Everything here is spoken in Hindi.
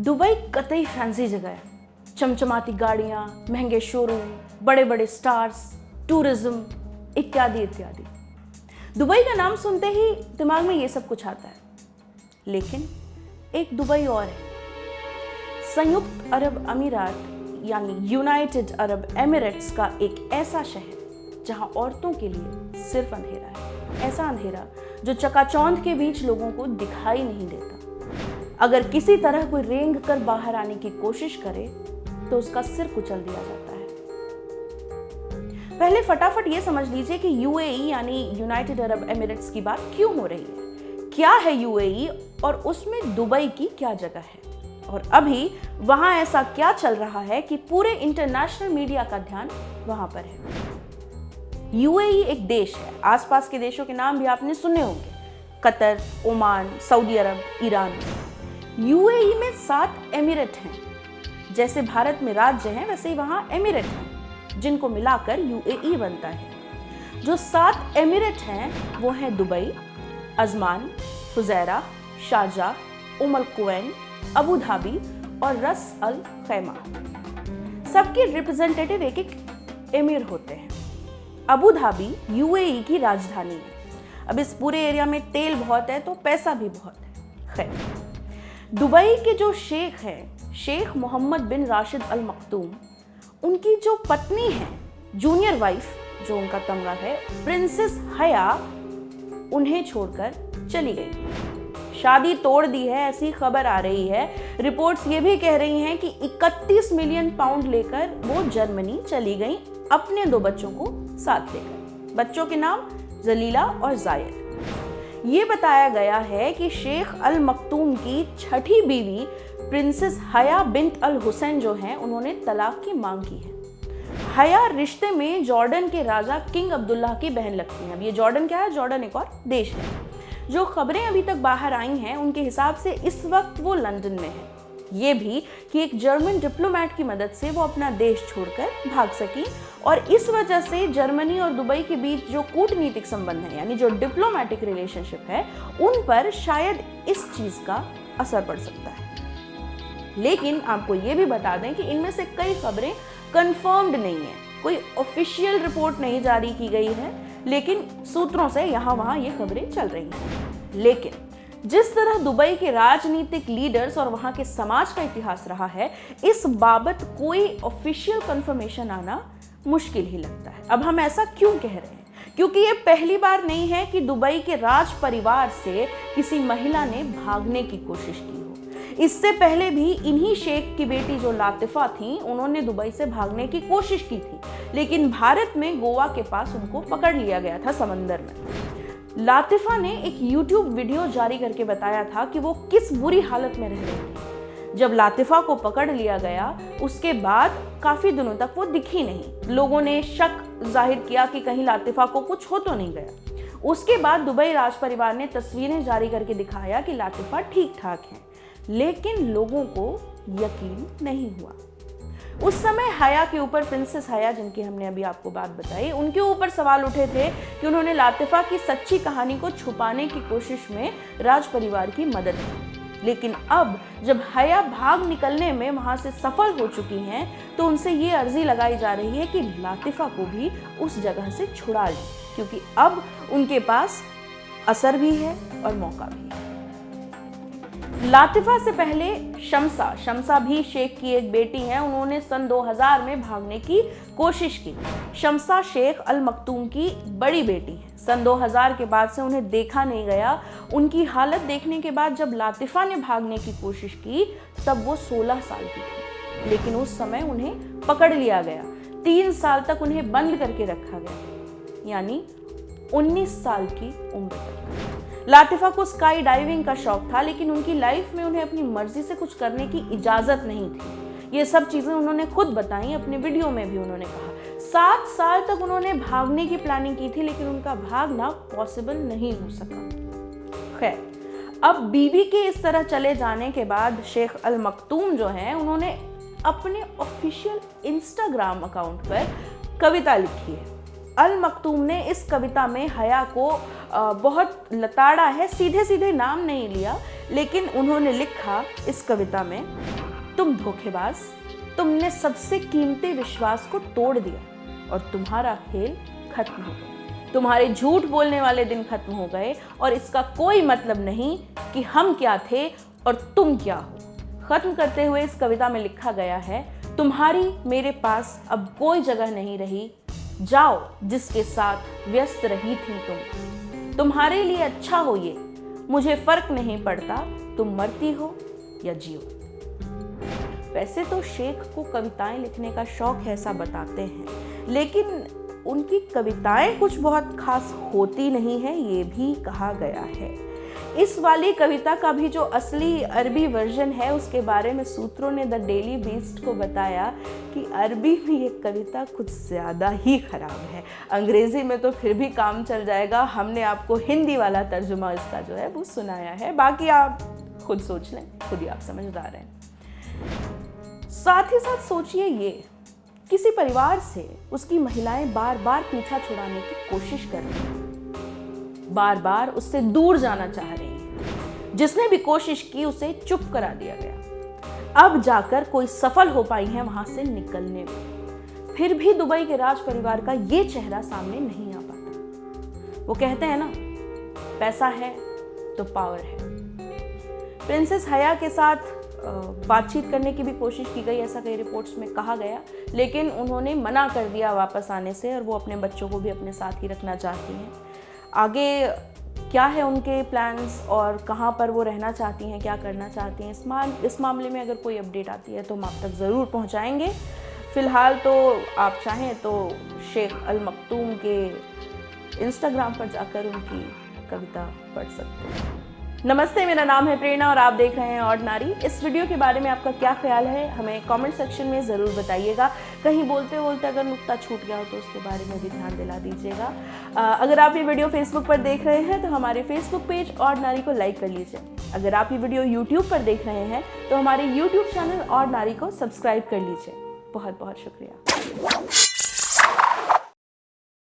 दुबई कतई फैंसी जगह है। चमचमाती गाड़ियाँ, महंगे शोरूम, बड़े बड़े स्टार्स, टूरिज्म इत्यादि इत्यादि। दुबई का नाम सुनते ही दिमाग में ये सब कुछ आता है। लेकिन एक दुबई और है, संयुक्त अरब अमीरात यानी यूनाइटेड अरब एमिरेट्स का एक ऐसा शहर जहां औरतों के लिए सिर्फ अंधेरा है। ऐसा अंधेरा जो चकाचौंध के बीच लोगों को दिखाई नहीं देता। अगर किसी तरह कोई रेंग कर बाहर आने की कोशिश करे तो उसका सिर कुचल दिया जाता है। पहले फटाफट ये समझ लीजिए कि यूएई यानी यूनाइटेड अरब एमिरेट्स की बात क्यों हो रही है। क्या है यूएई और उसमें दुबई की क्या जगह है, और अभी वहां ऐसा क्या चल रहा है कि पूरे इंटरनेशनल मीडिया का ध्यान वहां पर है। यूएई एक देश है। आसपास के देशों के नाम भी आपने सुने होंगे, कतर, ओमान, सऊदी अरब, ईरान। यूएई में 7 एमिरेट हैं। जैसे भारत में राज्य हैं वैसे ही वहां एमिरेट हैं, जिनको मिलाकर यूएई बनता है। जो 7 एमिरेट हैं वो हैं दुबई, अजमान, फुजैरा, शारजाह, उम अल कुवैन, अबू धाबी और रस अल खैमा। सबके रिप्रेजेंटेटिव एक एक एमिर होते हैं। अबू धाबी यूएई की राजधानी है। अब इस पूरे एरिया में तेल बहुत है तो पैसा भी बहुत है। खैर, दुबई के जो शेख हैं, शेख मोहम्मद बिन राशिद अल मखदूम, उनकी जो पत्नी है, जूनियर वाइफ जो उनका तमगा है, प्रिंसेस हया, उन्हें छोड़कर चली गई। शादी तोड़ दी है ऐसी खबर आ रही है। रिपोर्ट्स ये भी कह रही हैं कि 31 मिलियन पाउंड लेकर वो जर्मनी चली गई अपने 2 बच्चों को साथ लेकर। बच्चों के नाम जलीला और जायद। ये बताया गया है कि शेख अल मखदूम की छठी बीवी प्रिंसेस हया बिन्त अल हुसैन जो हैं, उन्होंने तलाक की मांग की है। हया रिश्ते में जॉर्डन के राजा किंग अब्दुल्लाह की बहन लगती हैं। अब ये जॉर्डन क्या है? जॉर्डन एक और देश है। जो खबरें अभी तक बाहर आई हैं उनके हिसाब से इस वक्त वो लंदन में है। ये भी कि एक जर्मन डिप्लोमेट की मदद से वो अपना देश छोड़कर भाग सकी, और इस वजह से जर्मनी और दुबई के बीच जो कूटनीतिक संबंध है यानी जो डिप्लोमेटिक रिलेशनशिप है, उन पर शायद इस चीज का असर पड़ सकता है। लेकिन आपको ये भी बता दें कि इनमें से कई खबरें कंफर्म्ड नहीं है, कोई ऑफिशियल रिपोर्ट नहीं जारी की गई है, लेकिन सूत्रों से यहाँ वहाँ ये खबरें चल रही हैं। लेकिन जिस तरह दुबई के राजनीतिक लीडर्स और वहाँ के समाज का इतिहास रहा है, इस बाबत कोई ऑफिशियल कंफर्मेशन आना मुश्किल ही लगता है। अब हम ऐसा क्यों कह रहे हैं? क्योंकि ये पहली बार नहीं है कि दुबई के राज परिवार से किसी महिला ने भागने की कोशिश की हो। इससे पहले भी इन्हीं शेख की बेटी जो लातिफा थी, उन्होंने दुबई से भागने की कोशिश की थी, लेकिन भारत में गोवा के पास उनको पकड़ लिया गया था समंदर में। लातिफा ने एक YouTube वीडियो जारी करके बताया था कि वो किस बुरी हालत में रह रही थी। जब लातिफा को पकड़ लिया गया उसके बाद काफी दिनों तक वो दिखी नहीं। लोगों ने शक जाहिर किया कि कहीं लातिफा को कुछ हो तो नहीं गया। उसके बाद दुबई राज परिवार ने तस्वीरें जारी करके दिखाया कि लातिफा ठीक ठाक है, लेकिन लोगों को यकीन नहीं हुआ। उस समय हया के ऊपर, प्रिंसेस हया जिनकी हमने अभी आपको बात बताई, उनके ऊपर सवाल उठे थे कि उन्होंने लातिफा की सच्ची कहानी को छुपाने की कोशिश में राज परिवार की मदद की। लेकिन अब जब हया भाग निकलने में वहां से सफल हो चुकी हैं, तो उनसे ये अर्जी लगाई जा रही है कि लातिफा को भी उस जगह से छुड़ा लें, क्योंकि अब उनके पास असर भी है और मौका भी है। लातिफा से पहले शम्सा भी शेख की एक बेटी हैं। उन्होंने सन 2000 में भागने की कोशिश की। शम्सा शेख अल मखदूम की बड़ी बेटी है। सन 2000 के बाद से उन्हें देखा नहीं गया। उनकी हालत देखने के बाद जब लातिफा ने भागने की कोशिश की तब वो 16 साल की थी, लेकिन उस समय उन्हें पकड़ लिया गया। 3 साल तक उन्हें बंद करके रखा गया, यानी 19 साल की उम्र तक। लातिफा को स्काई डाइविंग का शौक था, लेकिन उनकी लाइफ में उन्हें अपनी मर्जी से कुछ करने की इजाजत नहीं थी। ये सब चीजें उन्होंने खुद बताई, अपने वीडियो में भी उन्होंने कहा। 7 साल तक उन्होंने भागने की प्लानिंग की थी, लेकिन उनका भागना पॉसिबल नहीं हो सका। खैर, अब बीबी के इस तरह चले जाने के बाद शेख अल मखदूम जो हैं, उन्होंने अपने ऑफिशियल इंस्टाग्राम अकाउंट पर कविता लिखी है। अल मखतूम ने इस कविता में हया को बहुत लताड़ा है, सीधे सीधे नाम नहीं लिया, लेकिन उन्होंने लिखा इस कविता में, तुम धोखेबाज, तुमने सबसे कीमती विश्वास को तोड़ दिया और तुम्हारा खेल खत्म हो गया। तुम्हारे झूठ बोलने वाले दिन खत्म हो गए और इसका कोई मतलब नहीं कि हम क्या थे और तुम क्या हो। खत्म करते हुए इस कविता में लिखा गया है, तुम्हारी मेरे पास अब कोई जगह नहीं रही, जाओ जिसके साथ व्यस्त रही थी तुम। तुम्हारे लिए अच्छा हो ये, मुझे फर्क नहीं पड़ता, तुम मरती हो या जियो। वैसे तो शेख को कविताएं लिखने का शौक है ऐसा बताते हैं, लेकिन उनकी कविताएं कुछ बहुत खास होती नहीं है, ये भी कहा गया है। इस वाली कविता का भी जो असली अरबी वर्जन है उसके बारे में सूत्रों ने द डेली बीस्ट को बताया कि अरबी में ये कविता कुछ ज़्यादा ही ख़राब है। अंग्रेज़ी में तो फिर भी काम चल जाएगा, हमने आपको हिंदी वाला तर्जुमा इसका जो है वो सुनाया है, बाकी आप खुद सोच लें, खुद ही आप समझदार हैं। साथ ही साथ सोचिए, ये किसी परिवार से उसकी महिलाएं बार बार पीछा छुड़ाने की कोशिश कर रही हैं, बार बार उससे दूर जाना चाह रही हैं। जिसने भी कोशिश की उसे चुप करा दिया गया। अब जाकर कोई सफल हो पाई है वहां से निकलने में। फिर भी दुबई के राज परिवार का ये चेहरा सामने नहीं आ पाता। वो कहते हैं ना, पैसा है तो पावर है। प्रिंसेस हया के साथ बातचीत करने की भी कोशिश की गई, ऐसा कई रिपोर्ट्स में कहा गया, लेकिन उन्होंने मना कर दिया वापस आने से और वो अपने बच्चों को भी अपने साथ ही रखना चाहती हैं। आगे क्या है उनके प्लान्स और कहाँ पर वो रहना चाहती हैं, क्या करना चाहती हैं, इस मामले में अगर कोई अपडेट आती है तो हम आप तक ज़रूर पहुँचाएंगे। फ़िलहाल तो आप चाहें तो शेख अल मखतूम के इंस्टाग्राम पर जाकर उनकी कविता पढ़ सकते हैं। नमस्ते, मेरा नाम है प्रेरणा और आप देख रहे हैं ऑर्डिनरी। इस वीडियो के बारे में आपका क्या ख्याल है हमें कमेंट सेक्शन में ज़रूर बताइएगा। कहीं बोलते बोलते अगर नुक्ता छूट गया हो तो उसके बारे में भी ध्यान दिला दीजिएगा। अगर आप ये वीडियो फेसबुक पर देख रहे हैं तो हमारे फेसबुक पेज ऑर्डिनरी को लाइक कर लीजिए। अगर आप ये वीडियो यूट्यूब पर देख रहे हैं तो हमारे यूट्यूब चैनल ऑर्डिनरी को सब्सक्राइब कर लीजिए। बहुत बहुत शुक्रिया।